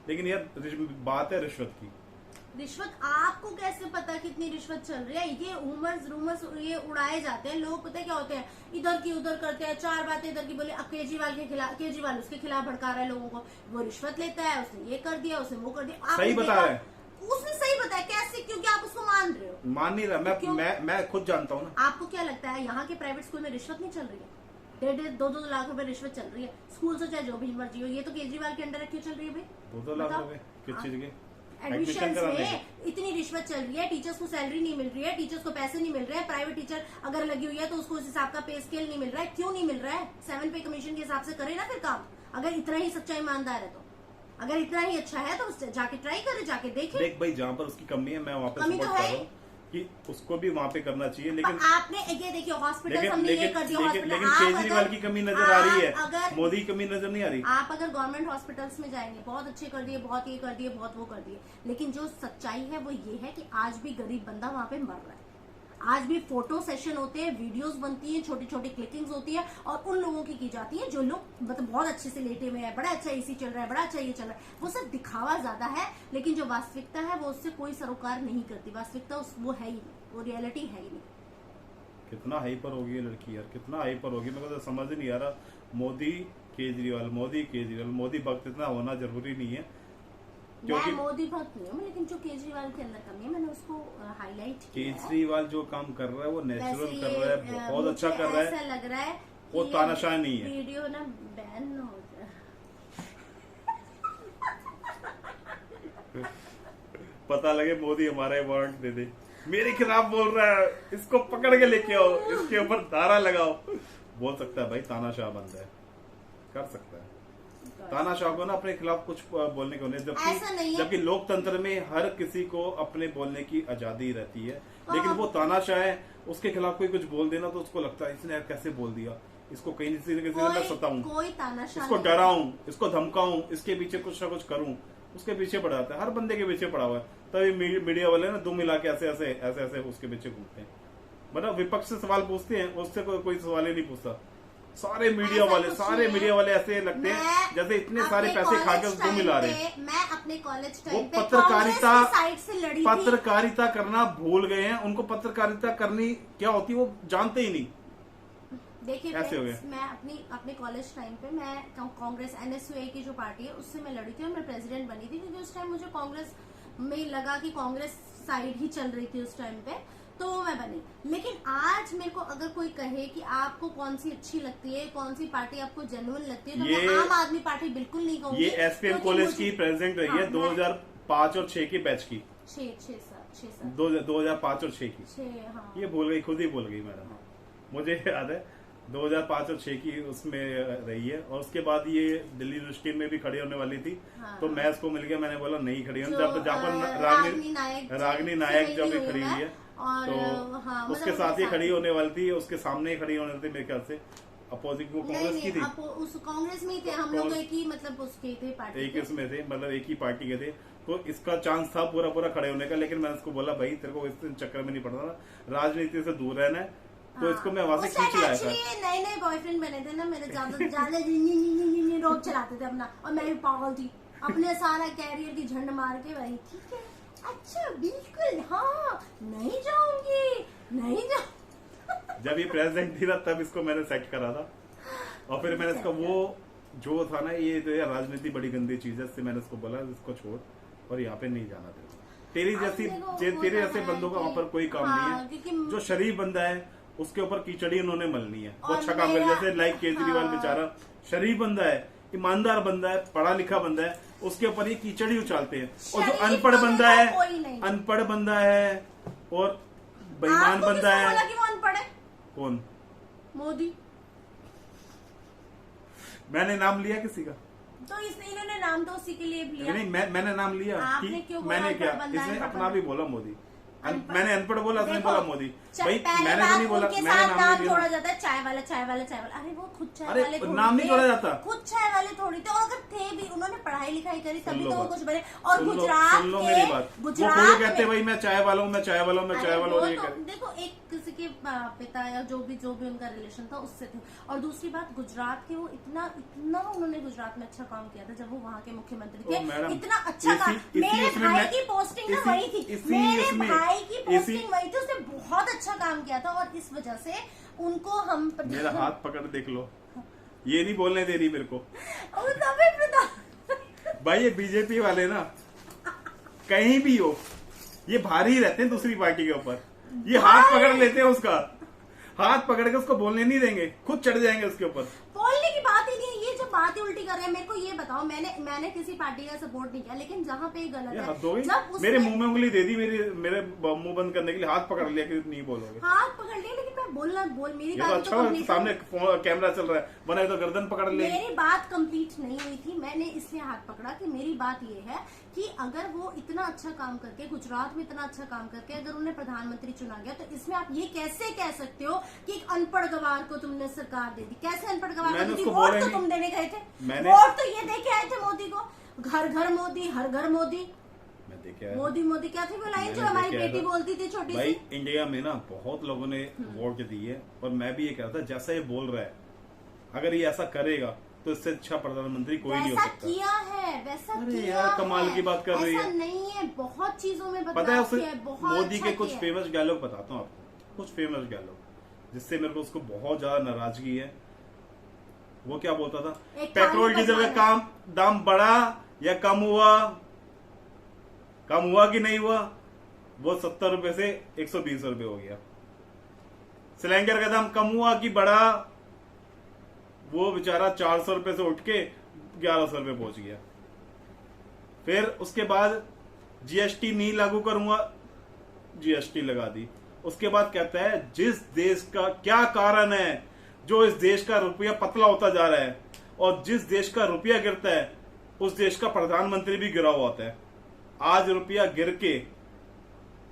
लेकिन यार बात है रिश्वत की। रिश्वत आपको कैसे पता कितनी रिश्वत चल रही है? ये रूमर्स ये उड़ाए जाते हैं लोग, पता है क्या होते हैं, इधर की उधर करते हैं, चार बातें इधर की बोले, अब केजरीवाल के खिलाफ, केजरीवाल उसके खिलाफ भड़का रहा है लोगों को, वो रिश्वत लेता है, उसने ये कर दिया, उसने वो कर दिया। सही बता रहा है, उसने सही बताया। कैसे? क्योंकि आप उसको मान रहे हो। मान नहीं रहा, मैं खुद जानता हूँ ना। आपको क्या लगता है यहाँ के प्राइवेट स्कूल में रिश्वत नहीं चल रही है? 1.5-2 लाख रुपए रिश्वत चल रही है स्कूल से, चाहे जो भी मर्जी हो। ये तो केजरीवाल के अंडर क्यों चल रही है भाई? 2 लाख रुपए किस चीज के? एडमिशन में इतनी रिश्वत चल रही है, टीचर्स को सैलरी नहीं मिल रही है, टीचर्स को पैसे नहीं मिल रहे हैं, प्राइवेट टीचर अगर लगी हुई है तो उसको उस हिसाब का पे स्केल नहीं मिल रहा है। क्यों नहीं मिल रहा है? 7 पे कमीशन के हिसाब से करे ना फिर काम। अगर इतना ही सच्चा ईमानदार है तो, अगर इतना ही अच्छा है तो जाके ट्राई करे, जाके देखे। देख भाई, जहाँ पर उसकी कमी है मैं वहाँ पर सपोर्ट कर रहा हूँ कि उसको भी वहाँ पे करना चाहिए। लेकिन आपने ये देखिए हॉस्पिटल हमने ये कर दिया। लेकिन केजरीवाल की कमी नजर आ रही है, मोदी की कमी नजर नहीं आ रही। आप अगर गवर्नमेंट हॉस्पिटल्स में जाएंगे, बहुत अच्छे कर दिए, बहुत ये कर दिए, बहुत वो कर दिए, लेकिन जो सच्चाई है वो ये है कि आज भी गरीब बंदा वहाँ पे मर रहा है। आज भी फोटो सेशन होते हैं, वीडियोस बनती हैं, छोटी छोटी क्लिपिंग्स होती है, और उन लोगों की जाती है जो लोग मतलब बहुत अच्छे से लेटे हुए हैं, बड़ा अच्छा एसी चल रहा है, बड़ा अच्छा ये चल रहा है। वो सब दिखावा ज्यादा है, लेकिन जो वास्तविकता है वो उससे कोई सरोकार नहीं करती। वास्तविकता वो है ही नहीं, वो रियलिटी है ही नहीं। कितना हाइपर होगी ये लड़की यार, कितना हाइपर होगी, मेरे को तो समझ नहीं आ रहा। मोदी केजरीवाल, मोदी केजरीवाल, मोदी भक्त इतना होना जरूरी नहीं है। मैं मोदी भक्त नहीं हूँ, लेकिन जो केजरीवाल के अंदर कमी है मैंने उसको हाईलाइट किया। केजरीवाल जो काम कर रहा है वो नेचुरल कर रहा है, बहुत अच्छा कर रहा है। ऐसा लग रहा है वो तानाशाह नहीं है। वीडियो ना बैन हो जाए। पता लगे मोदी हमारा वारंट दे दे, मेरे खिलाफ बोल रहा है, इसको पकड़ के लेके आओ, इसके ऊपर धारा लगाओ। बोल सकता है भाई, तानाशाह बंदा है, कर सकता है। तानाशाह को ना अपने खिलाफ कुछ बोलने को नहीं, जबकि लोकतंत्र में हर किसी को अपने बोलने की आजादी रहती है। लेकिन वो तानाशाह है, उसके खिलाफ कोई कुछ बोल देना तो उसको लगता है इसने कैसे बोल दिया, इसको कहीं किसी से मैं सताऊं, इसको डराऊं, इसको धमकाऊं, इसके पीछे कुछ ना कुछ करूं, उसके पीछे पड़ा जाता है। हर बंदे के पीछे पड़ा हुआ है। तभी मीडिया वाले ना दुम मिला के ऐसे ऐसे उसके पीछे घूमते हैं। मतलब विपक्ष से सवाल पूछते हैं, उससे कोई सवाल ही नहीं पूछता। सारे मीडिया वाले ऐसे लगते हैं जैसे इतने सारे पैसे खा के उसको मिला रहे। मैं अपने कॉलेज टाइम पे पत्रकारिता करना भूल गए हैं। उनको पत्रकारिता करनी क्या होती है वो जानते ही नहीं। देखिए मैं अपने कॉलेज टाइम पे मैं कांग्रेस NSUA की जो पार्टी है उससे मैं लड़ी थी और मैं प्रेसिडेंट बनी थी, क्योंकि उस टाइम मुझे कांग्रेस में लगा कि कांग्रेस साइड ही चल रही थी उस टाइम पे, तो मैं बनी। लेकिन आज मेरे को अगर कोई कहे कि आपको कौन सी अच्छी लगती है, कौन सी पार्टी आपको जेन्युइन लगती है, तो मैं आम आदमी पार्टी बिल्कुल नहीं कहूंगी। ये SPM कॉलेज की प्रेसिडेंट रही है 2005 और 6 की बैच की, 2005 और 6 की। ये भूल गई, खुद ही भूल गई मैडम। मुझे याद है 2005 और 6 की उसमें रही है, और उसके बाद ये दिल्ली यूनिवर्सिटी में भी खड़ी होने वाली थी। तो मैं इसको मिल गया, मैंने बोला नहीं खड़ी होने, जब जहाँ पर रागनी नायक जब भी खड़ी हुई है तो उसके साथ ही खड़ी होने वाली थी, उसके सामने ही खड़ी होने वाली थी मेरे ख्याल से। अपोजिट वो कांग्रेस की थी, उस कांग्रेस में ही थे हम लोग, एक ही मतलब उसके थे पार्टी, एक इसमें थे, मतलब एक ही पार्टी के थे। तो इसका चांस था पूरा खड़े होने का, लेकिन मैंने उसको बोला भाई तेरे को इस चक्कर में नहीं पड़ना ना, राजनीति से दूर रहना है। तो इसको मैं वहां से खींच लाया था। नए बॉयफ्रेंड बने थे ना मेरे, ज्यादा रोड चलाते थे अपना, और मैं भी पागल थी, अपने सारा कैरियर की झंड मार के वही ठीक है, अच्छा बिल्कुल, हाँ नहीं जाऊंगी। जब ये प्रेसिडेंट थी ना तब इसको मैंने सेट करा था, और फिर मैंने इसका वो जो था ना, ये तो यार राजनीति बड़ी गंदी चीज है, इससे मैंने इसको बोला इसको छोड़ और यहाँ पे नहीं जाना तेरे जैसे बंदों का वहाँ पर कोई काम नहीं है। जो शरीफ बंदा है उसके ऊपर कीचड़ी उन्होंने मलनी है। वो अच्छा काम कर, जैसे लाइक केजरीवाल बेचारा शरीफ बंदा है, ईमानदार बंदा है, पढ़ा लिखा बंदा है, उसके ऊपर ये कीचड़ी उछालते हैं। और जो अनपढ़ बंदा है और बेईमान बंदा है, कौन? मोदी। मैंने नाम लिया किसी का? तो इन्होंने नाम तो उसी के लिए लिया। नहीं, मैंने नाम लिया कि मैंने क्या, इसने अपना भी बोला मोदी। मैंने अनपढ़ बोला, उसने बोला मोदी। भाई पहले मैंने तो नहीं बोला, उनके मैंने साथ नाम नाम नहीं लिया। जोड़ा जाता है, चाय वाला चाय वाला चाय वाला। अरे वो खुद चाय अरे वाले थोड़ी नाम नहीं थे, जोड़ा जाता। खुद चाय वाले थोड़ी थे, और अगर थे भी उन्होंने पढ़ाई लिखाई करी तभी तो वो कुछ बने। और सुन लो गुजरात मेरी बात, वो गुजरात कहते भाई मैं चाय वाला हूँ, मैं चाय वाला हूँ, मैं चाय वाला हूँ, ये कर। देखो एक किसी के पिता या जो भी उनका रिलेशन था उससे थे। और दूसरी बात, गुजरात के वो इतना उन्होंने गुजरात में अच्छा काम किया था जब वो वहाँ के मुख्यमंत्री थे। इतना अच्छा काम, मेरे भाई की पोस्टिंग ना वही थी, मेरे भाई की पोस्टिंग वही थी, उसने बहुत अच्छा काम किया था। और इस वजह से उनको हम मेरा हाथ पकड़ देख लो, ये नहीं बोलने दे रही मेरे को। भाई ये बीजेपी वाले ना कहीं भी हो, ये भारी रहते हैं दूसरी पार्टी के ऊपर। ये हाथ पकड़ लेते हैं उसका, हाथ पकड़ के उसको बोलने नहीं देंगे, खुद चढ़ जाएंगे उसके ऊपर। बोलने की बात ही नहीं है, ये जो बात ही उल्टी कर रहे हैं। मेरे को ये बताओ, मैंने किसी पार्टी का सपोर्ट नहीं किया, लेकिन जहाँ पे गलत है, जब मेरे मुंह में उंगली दे दी, मेरे मुंह बंद करने के लिए हाथ पकड़ लिया कि नहीं बोलोगे। हाथ पकड़ लिया, लेकिन मैं मेरी बात अच्छा सामने कैमरा चल रहा है, वरना तो गर्दन पकड़ ले। मेरी बात कंप्लीट नहीं हुई थी, मैंने इसलिए हाथ पकड़ा कि मेरी बात ये है कि अगर वो इतना अच्छा काम करके, गुजरात में इतना अच्छा काम करके अगर उन्हें प्रधानमंत्री चुना गया, तो इसमें आप ये कैसे कह सकते हो कि एक अनपढ़ गवार को तुमने सरकार दे दी? कैसे अनपढ़ गवार को दी? वोट तो तुम देने गए थे, वोट तो ये देके आए थे मोदी को। घर घर मोदी, हर घर मोदी, मोदी क्या थी वो लाइन जो हमारी बेटी बोलती थी छोटी भाई सी। इंडिया में ना बहुत लोगों ने वोट दी है, और मैं भी ये कह रहा था जैसा ये बोल रहा है, अगर ये ऐसा करेगा तो इससे अच्छा प्रधानमंत्री कोई नहीं हो सकता। किया है वैसा अरे किया यार कमाल है। की बात कर रही है। ऐसा नहीं है, बहुत चीजों में पता है उसे बहुत मोदी अच्छा के कुछ किया। फेमस डायलॉग बताता हूँ आपको, कुछ फेमस डायलॉग जिससे मेरे को उसको बहुत ज्यादा नाराजगी है। वो क्या बोलता था, पेट्रोल डीजल का दाम बढ़ा या कम हुआ कि नहीं हुआ? वो 70 रुपए से 120 रुपए हो गया। सिलेंडर का दाम कम हुआ कि बढ़ा? वो बेचारा 400 रुपए से उठ के 1100 रुपए पहुंच गया। फिर उसके बाद जीएसटी नहीं लागू करूंगा, जीएसटी लगा दी। उसके बाद कहता है जिस देश का क्या कारण है जो इस देश का रुपया पतला होता जा रहा है, और जिस देश का रुपया गिरता है उस देश का प्रधानमंत्री भी गिरा हुआ होता है। आज रुपया गिर के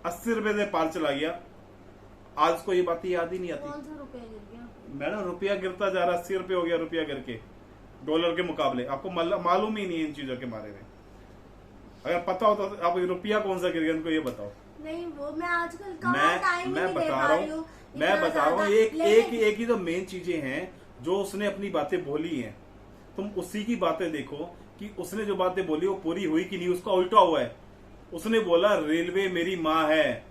80 रुपए से पार चला गया, आज उसको ये बात याद ही नहीं आती। कौन सा रुपया गिर गया? मैडम रुपया गिरता जा रहा, 80 रुपए हो गया रुपया गिर के डॉलर के मुकाबले। आपको मालूम ही नहीं है इन चीजों के बारे में। अगर पता होता तो आप रुपया कौन सा गिर गया उनको ये बताओ। नहीं वो मैं आजकल टाइम मैं बता रहा हूँ एक ही तो मेन चीजें हैं जो उसने अपनी बातें बोली हैं। तुम उसी की बातें देखो कि उसने जो बातें बोली वो पूरी हुई कि नहीं। उसका उल्टा हुआ है। उसने बोला रेलवे मेरी माँ है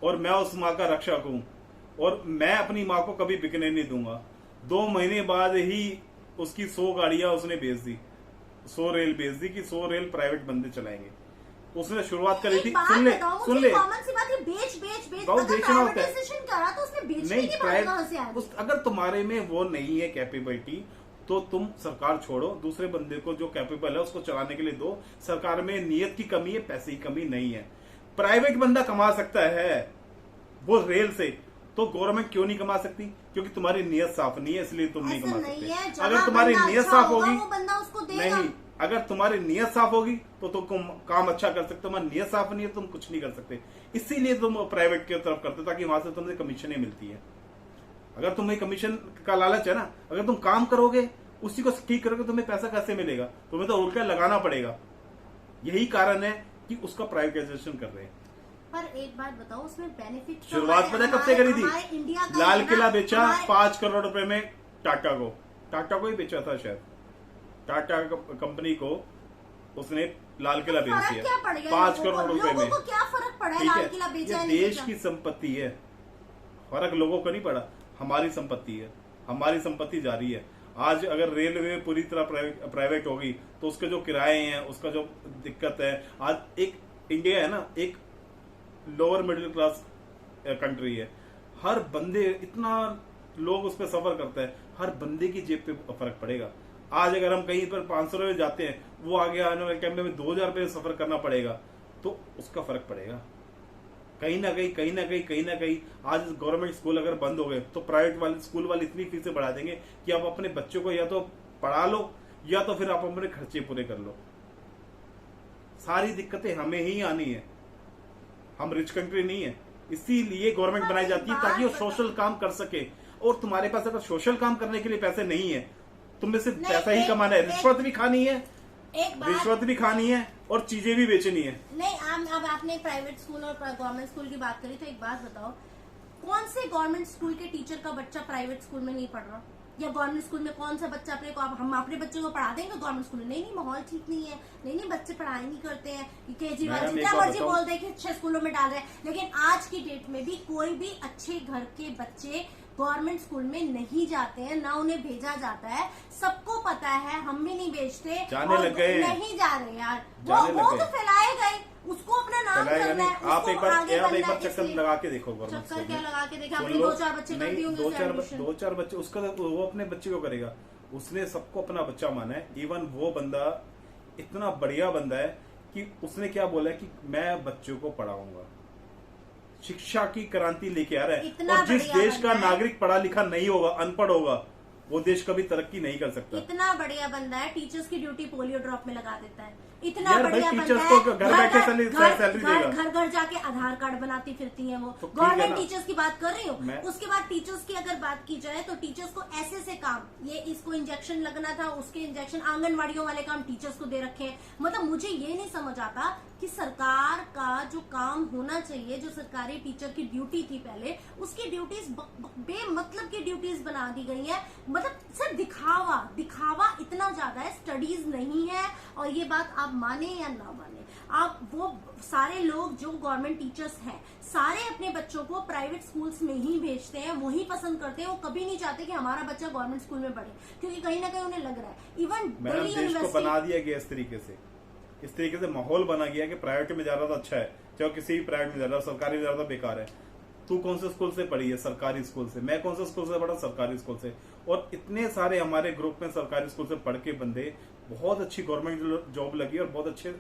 और मैं उस माँ का रक्षक हूँ, और मैं अपनी माँ को कभी बिकने नहीं दूंगा। 2 महीने बाद ही उसकी 100 गाड़ियां उसने बेच दी, 100 रेल बेच दी कि 100 रेल प्राइवेट बंदे चलाएंगे। उसने शुरुआत करी थी। सुन ले कॉमन सी बात है, बेच बेचना होता है। करा तो उसने बेचने की बात कहां से आ गई? अगर तुम्हारे में वो नहीं है कैपेबिलिटी तो तुम सरकार छोड़ो, दूसरे बंदे को जो कैपेबल है उसको चलाने के लिए दो। सरकार में नियत की कमी है, पैसे की कमी नहीं है। प्राइवेट बंदा कमा सकता है वो रेल से, तो गवर्नमेंट क्यों नहीं कमा सकती? क्योंकि तुम्हारी नियत साफ नहीं है, इसलिए तुम नहीं कमा सकते। अगर तुम्हारी नियत साफ होगी, नहीं, अगर तुम्हारी नियत साफ होगी तो तुम काम अच्छा कर सकते हो। तुम्हारी नियत साफ नहीं है तुम कुछ नहीं कर सकते। इसीलिए तुम प्राइवेट की तरफ करते हो ताकि वहां से तुम्हें कमीशनें मिलती है। अगर तुम्हें कमीशन का लालच है ना, अगर तुम काम करोगे उसी को ठीक करोगे, तुम्हें पैसा कैसे मिलेगा? तुम्हें तो उल्टा लगाना पड़ेगा। यही कारण है कि उसका प्राइवेटाइजेशन कर रहे हैं। पर एक बात बताओ, उसमें बेनिफिट शुरुआत पता कब से करी थी? लाल किला बेचा 5 करोड़ रुपए में टाटा को ही बेचा था शायद। टाटा कंपनी को उसने लाल किला बेच दिया 5 करोड़ रुपए में। क्या फर्क पड़ा? लाल किला बेचा है, देश की संपत्ति है। फर्क लोगों को नहीं पड़ा, हमारी संपत्ति है, हमारी संपत्ति जारी है। आज अगर रेलवे पूरी तरह प्राइवेट होगी तो उसके जो किराए हैं, उसका जो दिक्कत है, आज एक इंडिया है ना, एक लोअर मिडिल क्लास कंट्री है। हर बंदे, इतना लोग उस पर सफर करते हैं, हर बंदे की जेब पे फर्क पड़ेगा। आज अगर हम कहीं पर 500 रुपए जाते हैं, वो आगे आने वाले टाइम में 2000 रुपए सफर करना पड़ेगा, तो उसका फर्क पड़ेगा कहीं ना कहीं। आज गवर्नमेंट स्कूल अगर बंद हो गए तो प्राइवेट वाले स्कूल वाले इतनी फीसें बढ़ा देंगे कि आप अपने बच्चों को या तो पढ़ा लो या तो फिर आप अपने खर्चे पूरे कर लो। सारी दिक्कतें हमें ही आनी है। हम रिच कंट्री नहीं है, इसीलिए गवर्नमेंट बनाई जाती है ताकि वो सोशल काम कर सके। और तुम्हारे पास अगर सोशल काम करने के लिए पैसे नहीं है, तुम्हें सिर्फ पैसा ही कमाना है, रिश्वत भी खानी है, रिश्वत भी खानी है और चीजें भी बेचनी है। नहीं, अब आपने प्राइवेट स्कूल और गवर्नमेंट स्कूल की बात करी, तो एक बात बताओ, कौन से गवर्नमेंट स्कूल के टीचर का बच्चा प्राइवेट स्कूल में नहीं पढ़ रहा? या गवर्नमेंट स्कूल में कौन सा बच्चा हम अपने बच्चों को पढ़ा देंगे गवर्नमेंट स्कूल में? नहीं, माहौल ठीक नहीं है, नहीं बच्चे पढ़ाई नहीं करते हैं, केजरीवाल जितना मर्जी बोल दे कि अच्छे स्कूलों में डाल रहे हैं, लेकिन आज की डेट में भी कोई भी अच्छे घर के बच्चे गवर्नमेंट स्कूल में नहीं जाते हैं, ना उन्हें भेजा जाता है। सबको पता है, हम भी नहीं भेजते, जाने लग गए, नहीं जा रहे यार, वो तो फैलाए गए, उसको अपना नाम करना है, आप एक बार चक्कर लगा के देखो, चक्कर क्या लगा के देखा? अपने 2-4 बच्चे करती होंगे, 2-4 बच्चे, उसका वो अपने बच्चे को करेगा, उसने सबको अपना बच्चा माना है। इवन वो बंदा इतना बढ़िया बंदा है कि उसने क्या बोला है कि मैं बच्चों को पढ़ाऊंगा, शिक्षा की क्रांति लेके आ रहा है। और जिस देश का नागरिक पढ़ा लिखा नहीं होगा, अनपढ़ होगा, वो देश कभी तरक्की नहीं कर सकता। इतना बढ़िया बंदा है, टीचर्स की ड्यूटी पोलियो ड्रॉप में लगा देता है। इतना बढ़िया बंदा टीचर्स है, को घर बैठे सैलरी देगा, घर घर जाके आधार कार्ड बनाती फिरती हैं वो। तो गवर्नमेंट टीचर्स की बात कर रही हूँ। मैं- उसके बाद टीचर्स की अगर बात की जाए तो टीचर्स को ऐसे से काम, ये इसको इंजेक्शन लगना था, उसके इंजेक्शन, आंगनवाड़ियों वाले काम टीचर्स को दे रखे हैं। मतलब मुझे ये नहीं समझ आता कि सरकार का जो काम होना चाहिए, जो सरकारी टीचर की ड्यूटी थी पहले, उसकी ड्यूटीज बेमतलब की ड्यूटीज बना दी गई है। मतलब सिर्फ दिखावा इतना ज्यादा है, स्टडीज नहीं है। और ये बात आप माने या ना माने, आप वो सारे लोग जो गवर्नमेंट टीचर्स हैं, सारे अपने बच्चों को प्राइवेट स्कूल्स में ही भेजते हैं, वही पसंद करते हैं। वो कभी नहीं चाहते कि हमारा बच्चा गवर्नमेंट स्कूल में पढ़े, क्योंकि कहीं ना कहीं उन्हें लग रहा है। इवन दिल्ली देश को बना दिया गया इस तरीके से माहौल बना गया कि प्राइवेट में ज्यादा अच्छा है, चाहे किसी भी प्राइवेट में ज्यादा, सरकारी में ज्यादा बेकार है। तू कौन से स्कूल से पढ़ी है? सरकारी स्कूल से। मैं कौन से स्कूल से पढ़ा? सरकारी स्कूल से। और इतने सारे हमारे ग्रुप में सरकारी स्कूल से पढ़ के बंदे बहुत अच्छी गवर्नमेंट जॉब लगी और बहुत अच्छे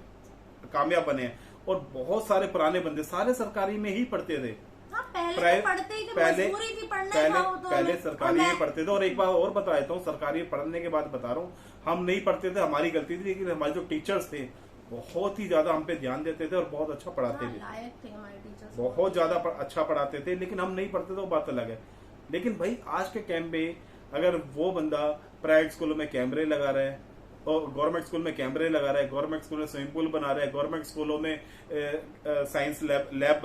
कामयाब बने हैं। और बहुत सारे पुराने बंदे सारे सरकारी में ही पढ़ते थे। पहले पढ़ते ही थे, मजबूरी थी पढ़ना था वो तो। पहले सरकारी में पढ़ते थे। और एक बात और बता देता हूँ, सरकारी पढ़ने के बाद बता रहा हूँ, हम नहीं पढ़ते थे, हमारी गलती थी, लेकिन हमारे जो टीचर्स थे बहुत ही ज्यादा हम पे ध्यान देते थे और बहुत अच्छा पढ़ाते थे, लायक थे हमारे टीचर्स, बहुत ज्यादा अच्छा पढ़ाते थे। लेकिन हम नहीं पढ़ते थे, वो बात अलग है। लेकिन भाई आज के टाइम पे अगर वो बंदा प्राइवेट स्कूलों में कैमरे लगा रहा है और गवर्नमेंट स्कूल में कैमरे लगा रहा है, गवर्नमेंट स्कूल में स्विमिंग पूल बना रहा है, गवर्नमेंट स्कूलों में साइंस लैब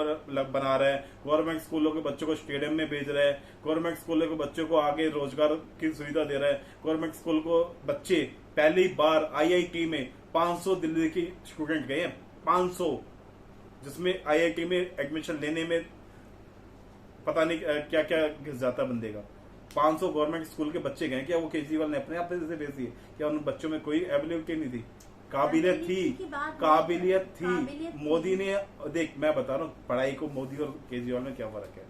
बना रहा है, गवर्नमेंट स्कूलों के बच्चों को स्टेडियम में भेज रहा है, गवर्नमेंट स्कूलों के बच्चों को आगे रोजगार की सुविधा दे रहा है, गवर्नमेंट स्कूल को बच्चे पहली बार IIT में 500 दिल्ली के स्टूडेंट गए हैं, 500, जिसमें IIT में एडमिशन लेने में पता नहीं क्या क्या घिस जाता बंदे का। 500 गवर्नमेंट स्कूल के बच्चे गए। क्या वो केजरीवाल ने अपने आप से भेज दिए? क्या उन बच्चों में कोई एबिलिटी नहीं थी? काबिलियत थी। मोदी ने, देख मैं बता रहा हूँ, पढ़ाई को मोदी और केजरीवाल में क्या फर्क है।